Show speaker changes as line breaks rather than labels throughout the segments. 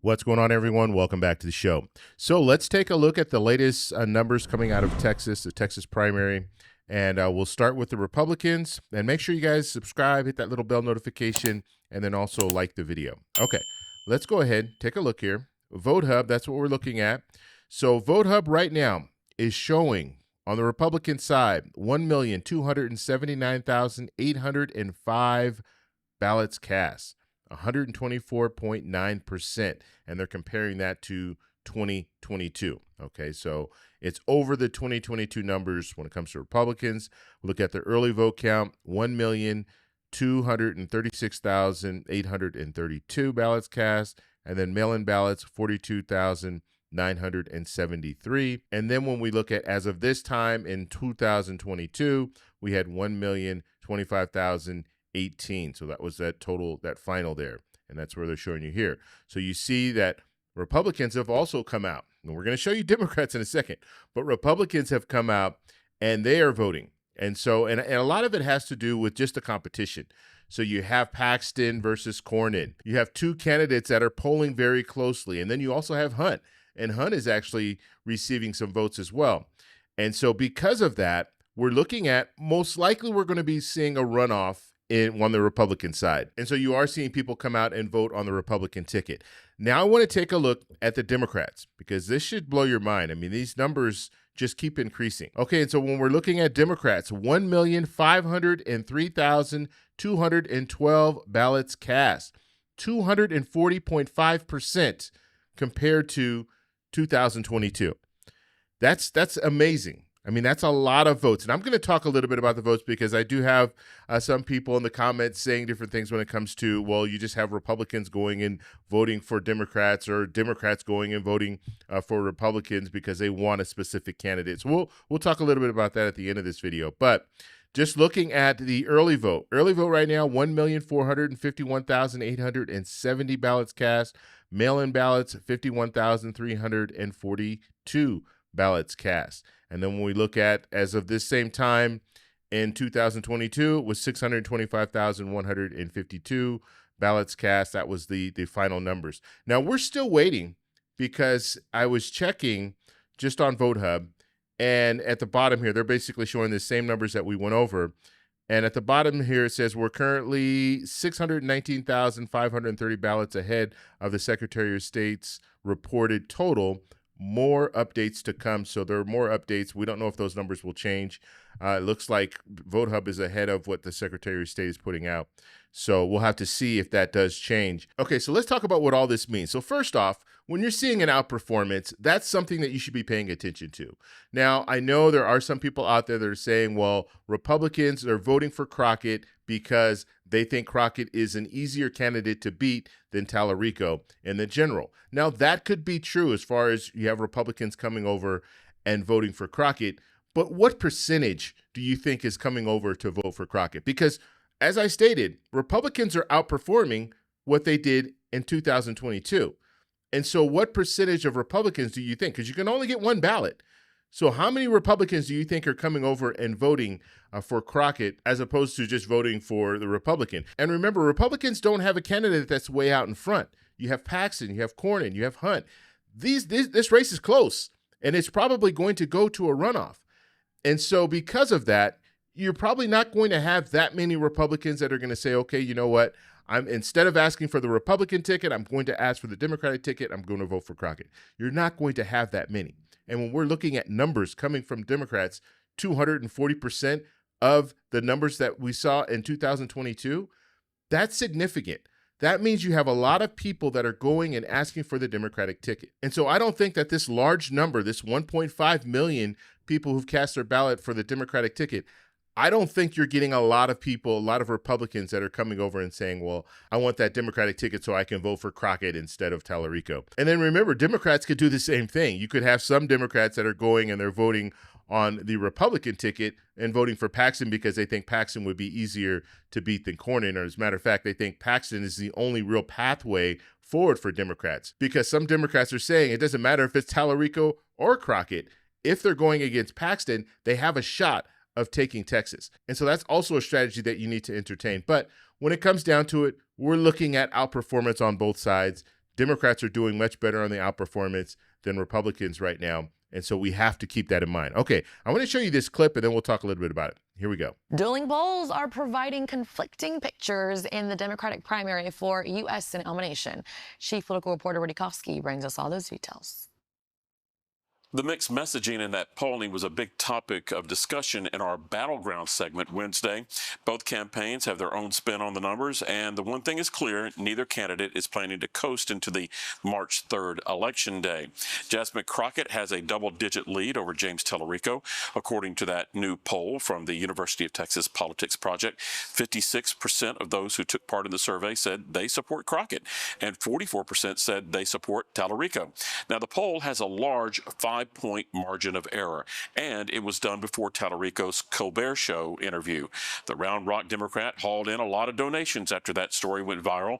What's going on, everyone? Welcome back to the show. So let's take a look at the latest numbers coming out of Texas, the Texas primary. And we'll start with the Republicans. And make sure you guys subscribe, hit that little bell notification, and then also like the video. Okay, let's go ahead, take a look here. Vote Hub, that's what we're looking at. So Vote Hub right now is showing on the Republican side 1,279,805 ballots cast. 124.9%, and they're comparing that to 2022. Okay, so it's over the 2022 numbers when it comes to Republicans. Look at the early vote count, 1,236,832 ballots cast, and then mail-in ballots, 42,973. And then when we look at as of this time in 2022, we had 1,025,018. So that was that total, that final there. And that's where they're showing you here. So you see that Republicans have also come out. And we're going to show you Democrats in a second. But Republicans have come out and they are voting. And so, and a lot of it has to do with just the competition. So you have Paxton versus Cornyn. You have two candidates that are polling very closely. And then you also have Hunt. And Hunt is actually receiving some votes as well. And so because of that, we're looking at most likely we're going to be seeing a runoff on the Republican side. And so you are seeing people come out and vote on the Republican ticket. Now I want to take a look at the Democrats because this should blow your mind. I mean, these numbers just keep increasing. Okay, and so when we're looking at Democrats, 1,503,212 ballots cast, 240.5% compared to 2022. That's amazing. I mean, that's a lot of votes. And I'm going to talk a little bit about the votes because I do have some people in the comments saying different things when it comes to, well, you just have Republicans going and voting for Democrats or Democrats going and voting for Republicans because they want a specific candidate. So we'll talk a little bit about that at the end of this video. But just looking at the early vote right now, 1,451,870 ballots cast, mail-in ballots, 51,342 ballots cast. And then when we look at, as of this same time in 2022, it was 625,152 ballots cast. That was the final numbers. Now, we're still waiting because I was checking just on Vote Hub, and at the bottom here, they're basically showing the same numbers that we went over. And at the bottom here, it says we're currently 619,530 ballots ahead of the Secretary of State's reported total. More updates to come. So there are more updates. We don't know if those numbers will change. It looks like Vote Hub is ahead of what the Secretary of State is putting out. So we'll have to see if that does change. Okay, so let's talk about what all this means. So first off, when you're seeing an outperformance, that's something that you should be paying attention to. Now, I know there are some people out there that are saying, well, Republicans are voting for Crockett because they think Crockett is an easier candidate to beat than Tallarico in the general. Now, that could be true as far as you have Republicans coming over and voting for Crockett, but what percentage do you think is coming over to vote for Crockett? Because, as I stated, Republicans are outperforming what they did in 2022. And so what percentage of Republicans do you think? Because you can only get one ballot. So how many Republicans do you think are coming over and voting for Crockett as opposed to just voting for the Republican? And remember, Republicans don't have a candidate that's way out in front. You have Paxton, you have Cornyn, you have Hunt. This race is close, and it's probably going to go to a runoff. And so because of that, you're probably not going to have that many Republicans that are going to say, okay, you know what? Instead of asking for the Republican ticket, I'm going to ask for the Democratic ticket. I'm going to vote for Crockett. You're not going to have that many. And when we're looking at numbers coming from Democrats, 240% of the numbers that we saw in 2022, that's significant. That means you have a lot of people that are going and asking for the Democratic ticket. And so I don't think that this large number, this 1.5 million people who've cast their ballot for the Democratic ticket, I don't think you're getting a lot of people, a lot of Republicans that are coming over and saying, well, I want that Democratic ticket so I can vote for Crockett instead of Tallarico. And then remember, Democrats could do the same thing. You could have some Democrats that are going and they're voting on the Republican ticket and voting for Paxton because they think Paxton would be easier to beat than Cornyn. Or as a matter of fact, they think Paxton is the only real pathway forward for Democrats, because some Democrats are saying it doesn't matter if it's Tallarico or Crockett. If they're going against Paxton, they have a shot of taking Texas. And so that's also a strategy that you need to entertain. But when it comes down to it, we're looking at outperformance on both sides. Democrats are doing much better on the outperformance than Republicans right now. And so we have to keep that in mind. Okay, I want to show you this clip, and then we'll talk a little bit about it. Here we go.
Dueling polls are providing conflicting pictures in the Democratic primary for U.S. Senate nomination. Chief political reporter Rudy Kofsky brings us all those details.
The mixed messaging in that polling was a big topic of discussion in our battlegrounds segment Wednesday. Both campaigns have their own spin on the numbers, and the one thing is clear, neither candidate is planning to coast into the March 3rd election day. Jasmine Crockett has a double-digit lead over James Tallarico, according to that new poll from the University of Texas Politics Project. 56% of those who took part in the survey said they support Crockett, and 44% said they support Tallarico. Now, the poll has a large 5-point margin of error, and it was done before Tallarico's Colbert Show interview. The Round Rock Democrat hauled in a lot of donations after that story went viral,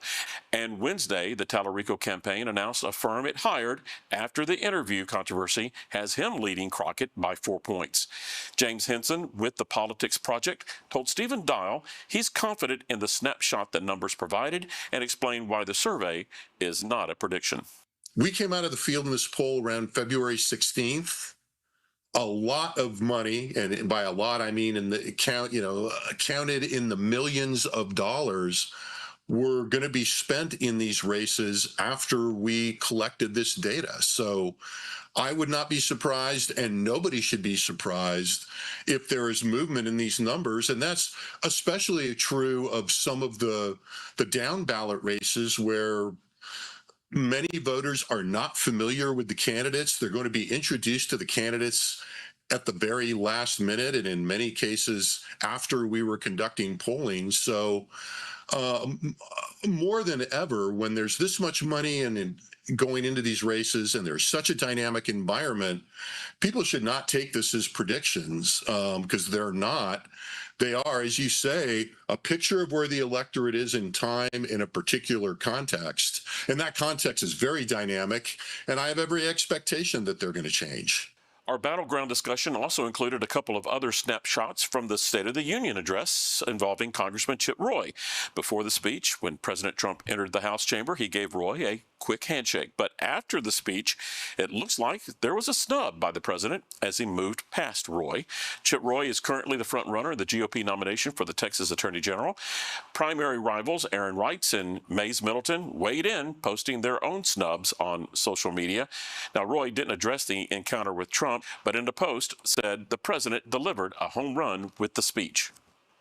and Wednesday, the Tallarico campaign announced a firm it hired after the interview controversy has him leading Crockett by 4 points. James Henson with the Politics Project told Stephen Dial he's confident in the snapshot that numbers provided and explained why the survey is not a prediction.
We came out of the field in this poll around February 16th. A lot of money, and by a lot I mean in the count, counted in the millions of dollars, were going to be spent in these races after we collected this data. So I would not be surprised, and nobody should be surprised, if there is movement in these numbers. And that's especially true of some of the down ballot races where many voters are not familiar with the candidates. They're going to be introduced to the candidates at the very last minute, and in many cases after we were conducting polling. So more than ever, when there's this much money and going into these races and there's such a dynamic environment, people should not take this as predictions, because they're not. They are, as you say, a picture of where the electorate is in time in a particular context. And that context is very dynamic, and I have every expectation that they're going to change.
Our battleground discussion also included a couple of other snapshots from the State of the Union address involving Congressman Chip Roy. Before the speech, when President Trump entered the House chamber, he gave Roy a quick handshake. But after the speech, it looks like there was a snub by the president as he moved past Roy. Chip Roy is currently the front runner in the GOP nomination for the Texas Attorney General. Primary rivals Aaron Reitz and Mays Middleton weighed in, posting their own snubs on social media. Now, Roy didn't address the encounter with Trump, but in the post said the president delivered a home run with the speech.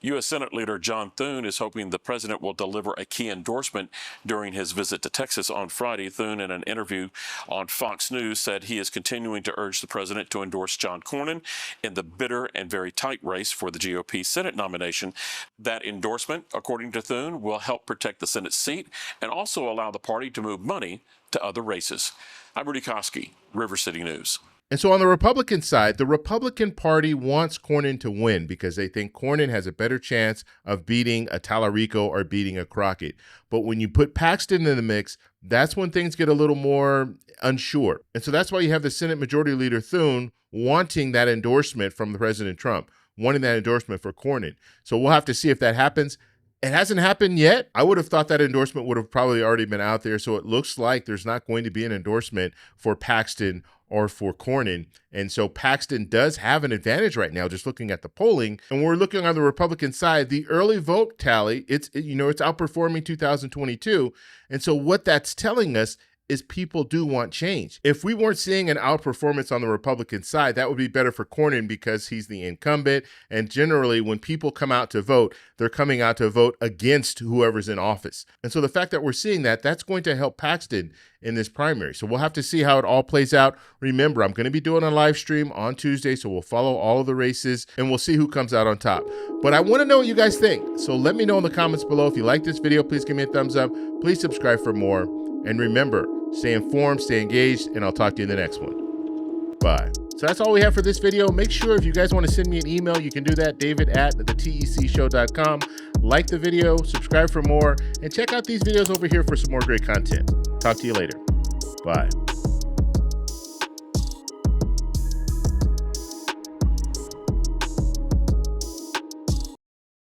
U.S. Senate Leader John Thune is hoping the president will deliver a key endorsement during his visit to Texas on Friday. Thune, in an interview on Fox News, said he is continuing to urge the president to endorse John Cornyn in the bitter and very tight race for the GOP Senate nomination. That endorsement, according to Thune, will help protect the Senate seat and also allow the party to move money to other races. I'm Rudy Kofsky, River City News.
And so on the Republican side, the Republican Party wants Cornyn to win because they think Cornyn has a better chance of beating a Tallarico or beating a Crockett. But when you put Paxton in the mix, that's when things get a little more unsure. And so that's why you have the Senate Majority Leader Thune wanting that endorsement from President Trump, wanting that endorsement for Cornyn. So we'll have to see if that happens. It hasn't happened yet. I would have thought that endorsement would have probably already been out there. So it looks like there's not going to be an endorsement for Paxton or for Cornyn. And so Paxton does have an advantage right now, just looking at the polling. And we're looking on the Republican side, the early vote tally, it's outperforming 2022. And so what that's telling us is people do want change. If we weren't seeing an outperformance on the Republican side, that would be better for Cornyn because he's the incumbent. And generally, when people come out to vote, they're coming out to vote against whoever's in office. And so the fact that we're seeing that, that's going to help Paxton in this primary. So we'll have to see how it all plays out. Remember, I'm going to be doing a live stream on Tuesday, so we'll follow all of the races and we'll see who comes out on top. But I want to know what you guys think. So let me know in the comments below. If you like this video, please give me a thumbs up. Please subscribe for more. And remember, stay informed, stay engaged, and I'll talk to you in the next one. Bye. So that's all we have for this video. Make sure if you guys want to send me an email, you can do that, david@thetecshow.com. Like the video, subscribe for more, and check out these videos over here for some more great content. Talk to you later. Bye.